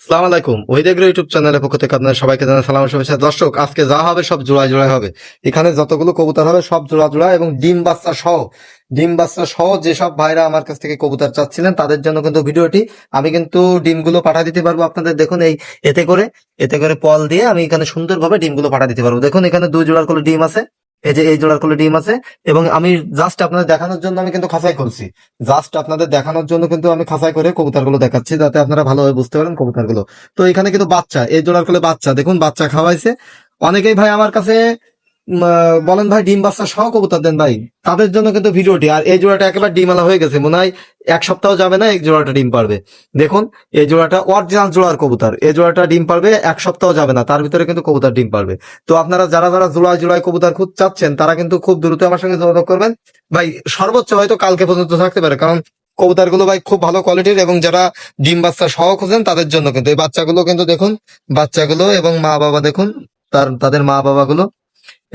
সালাম আলাইকুম। ওহিদ ইউটিউব চ্যানেলের পক্ষ থেকে আপনাদের সবাইকে জানাই সালাম ও শুভেচ্ছা। দর্শক, আজকে যা হবে সব জোড়ায় জোড়ায় হবে। এখানে যতগুলো কবুতর হবে সব জোড়া জোড়া এবং ডিম বাচ্চা সহ যেসব ভাইরা আমার কাছ থেকে কবুতর চাচ্ছিলেন তাদের জন্য কিন্তু ভিডিওটি। আমি কিন্তু ডিমগুলো পাঠা দিতে পারবো আপনাদের। দেখুন এই এতে করে পল দিয়ে আমি এখানে সুন্দরভাবে ডিমগুলো পাঠা দিতে পারবো। দেখুন এখানে 2 জোড়ার করে ডিম আছে, এই যে এই জোড়ার করে ডিম আছে। এবং আমি জাস্ট আপনাদের দেখানোর জন্য আমি কিন্তু খাঁচাই করছি। জাস্ট আপনাদের দেখানোর জন্য কিন্তু আমি খাঁচাই করে কবুতরগুলো দেখাচ্ছি, যাতে আপনারা ভালোভাবে বুঝতে পারেন কবুতরগুলো। তো এখানে কিন্তু বাচ্চা, এই জোড়ার কোলে বাচ্চা, দেখুন বাচ্চা খাওয়াইছে। অনেকেই ভাই আমার কাছে বলেন ভাই ডিম বাচ্চা সহ কবুতর দেন ভাই, তাদের জন্য কিন্তু ভিডিওটি। আর এই জোড়াটা একেবারে ডিমালা হয়ে গেছে, মনে হয় 1 সপ্তাহ যাবে না এই জোড়াটা ডিম পারবে। দেখুন এই জোড়াটা অরিজিনাল জোড়ার কবুতর, এই জোড়াটা ডিম পারবে 1 সপ্তাহ যাবে না, তার ভিতরে কিন্তু কবুতর ডিম পারবে। তো আপনারা যারা যারা জোড়ায় জোড়ায় কবুতর খুঁজ চাচ্ছেন তারা কিন্তু খুব দ্রুত আমার সঙ্গে যোগাযোগ করবেন ভাই। সর্বোচ্চ হয়তো কালকে পর্যন্ত থাকতে পারে, কারণ কবুতরগুলো ভাই খুব ভালো কোয়ালিটির। এবং যারা ডিম বাচ্চা সহ খুঁজেন তাদের জন্য কিন্তু এই বাচ্চাগুলো কিন্তু দেখুন, বাচ্চাগুলো এবং মা বাবা দেখুন, তাদের মা বাবাগুলো।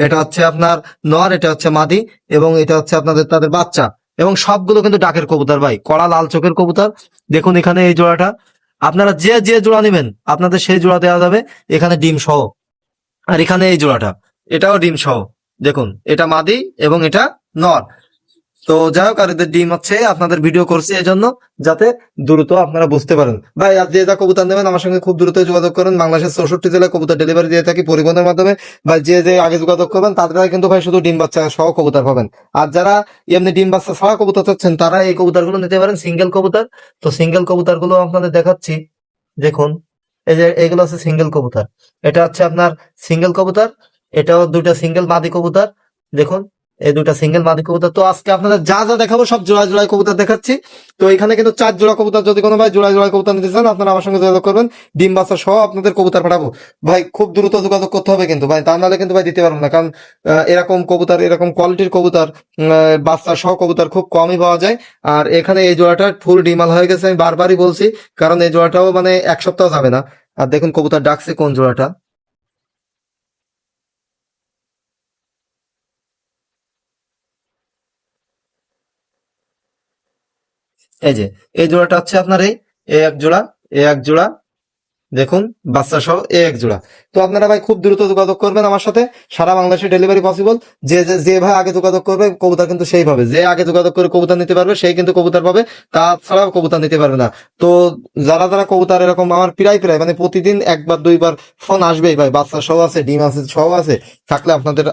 এটা হচ্ছে আপনার নর, এটা হচ্ছে মাদি, এবং এটা হচ্ছে আপনাদের তাদের বাচ্চা। এবং সবগুলো কিন্তু ডাকের কবুতর ভাই, কড়া লাল চোখের কবুতর। দেখুন এখানে এই জোড়াটা, আপনারা যে যে জোড়া নেবেন আপনাদের সেই জোড়া দেওয়া যাবে, এখানে ডিম সহ। আর এখানে এই জোড়াটা, এটাও ডিম সহ। দেখুন এটা মাদি এবং এটা নর। তো যাই হোক, আর এদের ডিম হচ্ছে আপনাদের ভিডিও করছি এই জন্য, যাতে দ্রুত আপনারা বুঝতে পারেন ভাই। আর যে যা কবুতর নেবেন আমার সঙ্গে খুব দ্রুত যোগাযোগ করেন। বাংলাদেশের 64 জেলায় কবুতর ডেলিভারি দিয়ে থাকি পরিবহনের মাধ্যমে। ভাই যে যে আগে যোগাযোগ করবেন তাদের কিন্তু ভাই শুধু ডিম বাচ্চা সহ কবুতর পাবেন। আর যারা এমনি ডিম বাচ্চা সহ কবুতর চাচ্ছেন তারা এই কবুতর গুলো নিতে পারেন, সিঙ্গেল কবুতর। তো সিঙ্গেল কবুতর গুলো আপনাদের দেখাচ্ছি। দেখুন এই যে এইগুলো হচ্ছে সিঙ্গেল কবুতর, এটা হচ্ছে আপনার সিঙ্গেল কবুতর। এটাও 2টা সিঙ্গেল মাদি কবুতর। দেখুন এই 2টা সিঙ্গেল মাদি কবুতর। তো আজকে আপনাদের যা যা দেখাবো সব জোড়া জোড়ায় কবুতর দেখাচ্ছি। তো এখানে কিন্তু 4 জোড়া কবুতর, যদি কোনো ভাই জোড়া জোড়ায় কবুতর নিতে চান আপনারা আমার সঙ্গে যোগাযোগ করবেন। ডিম বাচ্চা সহ আপনাদের কবুতর পাঠাবো ভাই। খুব দ্রুত যোগাযোগ করতে হবে কিন্তু ভাই, তা নাহলে কিন্তু ভাই দিতে পারবো না। কারণ এরকম কবুতর, এরকম কোয়ালিটির কবুতর, বাচ্চা সহ কবুতর খুব কমই পাওয়া যায়। আর এখানে এই জোড়াটা ফুল ডিমাল হয়ে গেছে, আমি বারবারই বলছি, কারণ এই জোড়াটাও মানে 1 সপ্তাহ যাবে না। আর দেখুন কবুতর ডাকছে কোন জোড়াটা, এই যে এই জোড়াটা হচ্ছে আপনার এই এক জোড়া, এই এক জোড়া। দেখুন বাচ্চা সহ এক জোড়া। তো আপনারা ভাই খুব দ্রুত যোগাযোগ করবেন আমার সাথে, সারা বাংলাদেশে ডেলিভারি পসিবল। যে যে যে ভাই আগে যোগাযোগ করবে কবুতর কিন্তু সেইভাবে, যে আগে যোগাযোগ করে কবুতর নিতে পারবে সেই কিন্তু কবুতর পাবে, তাছাড়া কবুতর নিতে পারবে না। তো যারা যারা কবুতর এরকম আমার প্রায় প্রায় মানে প্রতিদিন 1 বার 2 বার ফোন আসবেই ভাই, বাচ্চা সহ আছে, ডিম আছে সহ আছে, থাকলে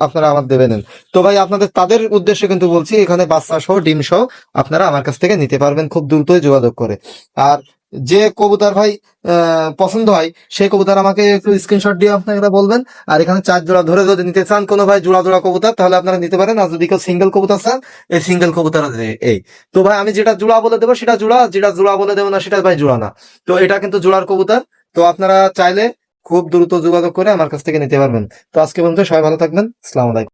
আপনারা আমার দেবে নেন। তো ভাই আপনাদের তাদের উদ্দেশ্যে কিন্তু বলছি, এখানে বাচ্চা সহ ডিম সহ আপনারা আমার কাছ থেকে নিতে পারবেন খুব দ্রুতই যোগাযোগ করে। আর যে কবুতর ভাই পছন্দ হয় সেই কবুতর আমাকে একটু স্ক্রিনশট দিয়ে আপনারা বলবেন। আর এখানে 4 জোড়া ধরে যদি নিতে চান কোনো ভাই জোড়া জোড়া কবুতর, তাহলে আপনারা নিতে পারেন। আর যদি কেউ সিঙ্গেল কবুতর চান, এই সিঙ্গেল কবুতর আছে এই। তো ভাই আমি যেটা জোড়া বলে দেবো সেটা জোড়া, যেটা জোড়া বলে দেবো না সেটা ভাই জোড়া না। তো এটা কিন্তু জোড়ার কবুতর। তো আপনারা চাইলে খুব দ্রুত যোগাযোগ করে আমার কাছ থেকে নিতে পারবেন। তো আজকে পর্যন্ত সবাই ভালো থাকবেন। আসসালামু আলাইকুম।